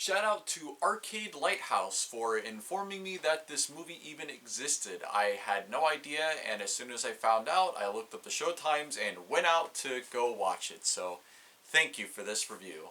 Shout out to Arcade Lighthouse for informing me that this movie even existed. I had no idea, and as soon as I found out, I looked up the show times and went out to go watch it. So, thank you for this review.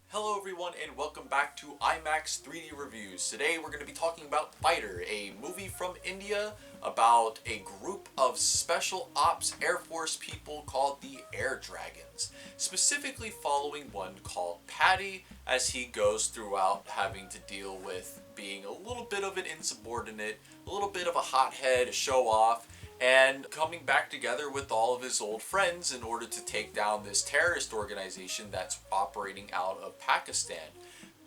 Hello everyone and welcome back to IMAX 3D Reviews. Today we're going to be talking about Fighter, a movie from India about a group of special ops Air Force people called the Air Dragons, specifically following one called Paddy as he goes throughout having to deal with being a little bit of an insubordinate, a little bit of a hothead, a show-off, and coming back together with all of his old friends in order to take down this terrorist organization that's operating out of Pakistan.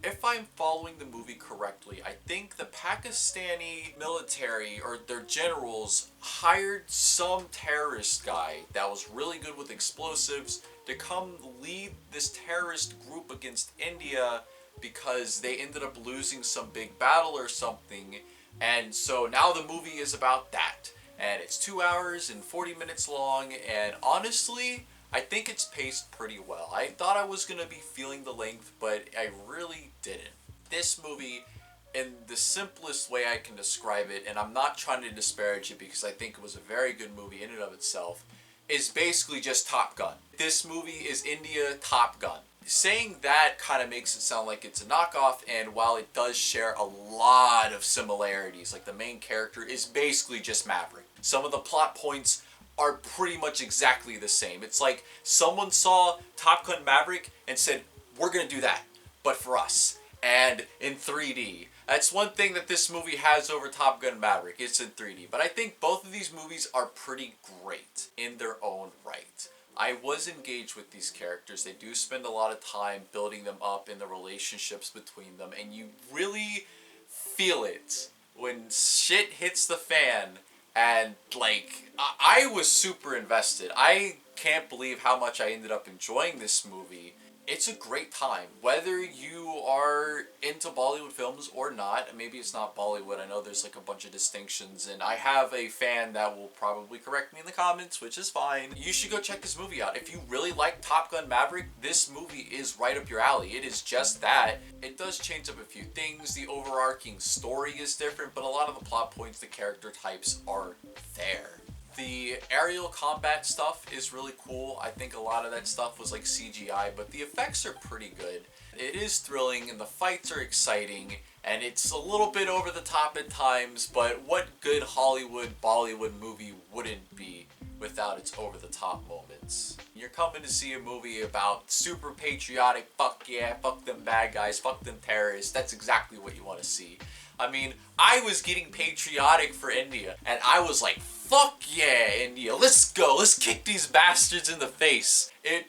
If I'm following the movie correctly, I think the Pakistani military or their generals hired some terrorist guy that was really good with explosives to come lead this terrorist group against India because they ended up losing some big battle or something, and so now the movie is about that. And it's 2 hours and 40 minutes long, and honestly, I think it's paced pretty well. I thought I was going to be feeling the length, but I really didn't. This movie, in the simplest way I can describe it, and I'm not trying to disparage it because I think it was a very good movie in and of itself, is basically just Top Gun. This movie is India Top Gun. Saying that kind of makes it sound like it's a knockoff, and while it does share a lot of similarities, like the main character is basically just Maverick. Some of the plot points are pretty much exactly the same. It's like someone saw Top Gun Maverick and said, we're going to do that, but for us, and in 3D. That's one thing that this movie has over Top Gun Maverick, it's in 3D. But I think both of these movies are pretty great in their own right. I was engaged with these characters. They do spend a lot of time building them up in the relationships between them, and you really feel it when shit hits the fan. And like, I was super invested. I can't believe how much I ended up enjoying this movie. It's a great time. Whether you are into Bollywood films or not, maybe it's not Bollywood, I know there's like a bunch of distinctions, and I have a fan that will probably correct me in the comments, which is fine. You should go check this movie out. If you really like Top Gun Maverick, this movie is right up your alley. It is just that. It does change up a few things. The overarching story is different, but a lot of the plot points, the character types are there. The aerial combat stuff is really cool. I think a lot of that stuff was like CGI, but the effects are pretty good. It is thrilling and the fights are exciting, and it's a little bit over the top at times, but what good Hollywood, Bollywood movie wouldn't be without its over the top moments? You're coming to see a movie about super patriotic, fuck yeah, fuck them bad guys, fuck them terrorists. That's exactly what you want to see. I mean, I was getting patriotic for India, and I was like, fuck yeah, India, let's go, let's kick these bastards in the face. It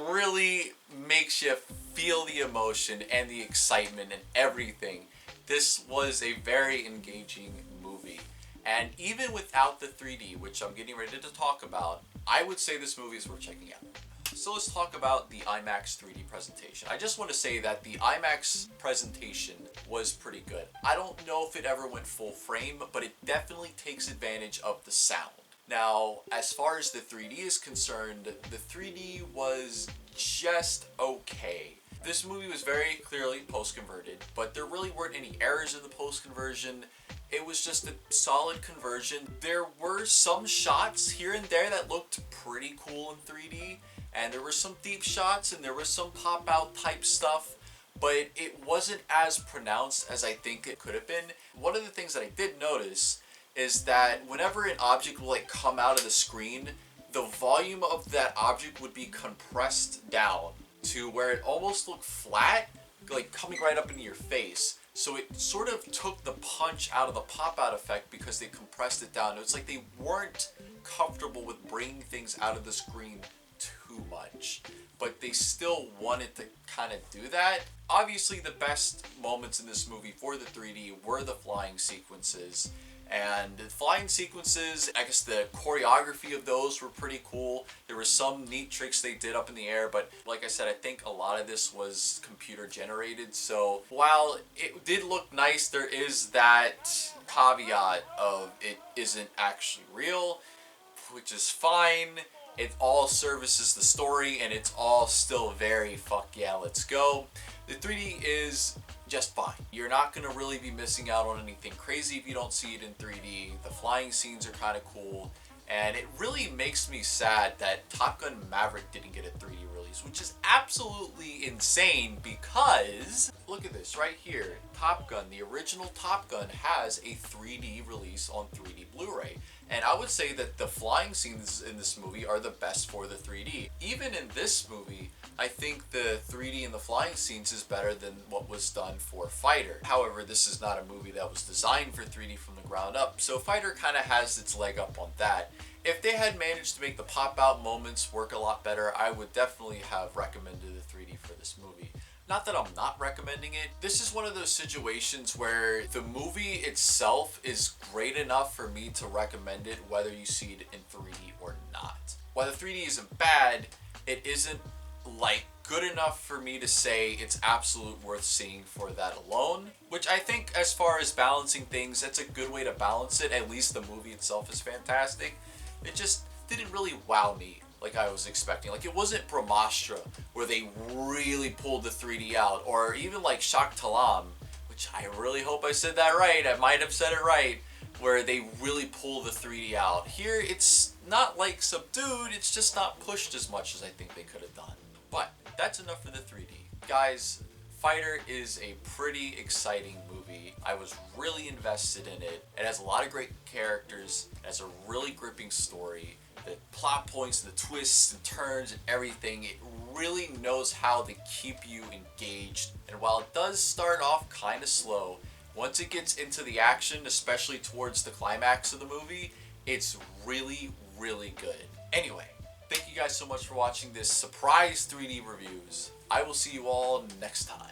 really makes you feel the emotion and the excitement and everything. This was a very engaging movie, and even without the 3D, which I'm getting ready to talk about, I would say this movie is worth checking out. So let's talk about the IMAX 3D presentation. I just want to say that the IMAX presentation was pretty good. I don't know if it ever went full frame, but it definitely takes advantage of the sound. Now, as far as the 3D is concerned, the 3D was just okay. This movie was very clearly post-converted, but there really weren't any errors in the post-conversion. It was just a solid conversion. There were some shots here and there that looked pretty cool in 3D, and there were some deep shots and there was some pop-out type stuff, but it wasn't as pronounced as I think it could have been. One of the things that I did notice is that whenever an object will like come out of the screen, the volume of that object would be compressed down to where it almost looked flat, like coming right up into your face. So it sort of took the punch out of the pop-out effect because they compressed it down. It was like they weren't comfortable with bringing things out of the screen too much, but they still wanted to kind of do that. Obviously, the best moments in this movie for the 3D were the flying sequences, And the flying sequences, I guess the choreography of those were pretty cool. There were some neat tricks they did up in the air, but like I said, I think a lot of this was computer generated. So while it did look nice, there is that caveat of it isn't actually real, which is fine. It all services the story, and it's all still very fuck yeah, let's go. The 3D is just fine. You're not going to really be missing out on anything crazy if you don't see it in 3D. The flying scenes are kind of cool, and it really makes me sad that Top Gun Maverick didn't get a 3D release, which is absolutely insane because look at this right here. Top Gun, the original Top Gun, has a 3D release on 3D Blu-ray. And I would say that the flying scenes in this movie are the best for the 3D. Even in this movie, I think the 3D in the flying scenes is better than what was done for Fighter. However, this is not a movie that was designed for 3D from the ground up, so Fighter kind of has its leg up on that. If they had managed to make the pop-out moments work a lot better, I would definitely have recommended the 3D for this movie. Not that I'm not recommending it. This is one of those situations where the movie itself is great enough for me to recommend it whether you see it in 3D or not. While the 3D isn't bad, it isn't like good enough for me to say it's absolutely worth seeing for that alone. Which I think as far as balancing things, that's a good way to balance it. At least the movie itself is fantastic. It just didn't really wow me like I was expecting. Like, it wasn't Brahmastra where they really pulled the 3D out, or even like Shak Talam, which I really hope I said that right. I might have said it right, where they really pull the 3D out. Here, it's not like subdued, it's just not pushed as much as I think they could have done. But that's enough for the 3D. Guys, Fighter is a pretty exciting movie. I was really invested in it. It has a lot of great characters. It has a really gripping story. The plot points, the twists and turns and everything, it really knows how to keep you engaged. And while it does start off kind of slow, once it gets into the action, especially towards the climax of the movie, it's really, really good. Anyway, thank you guys so much for watching this surprise 3D reviews. I will see you all next time.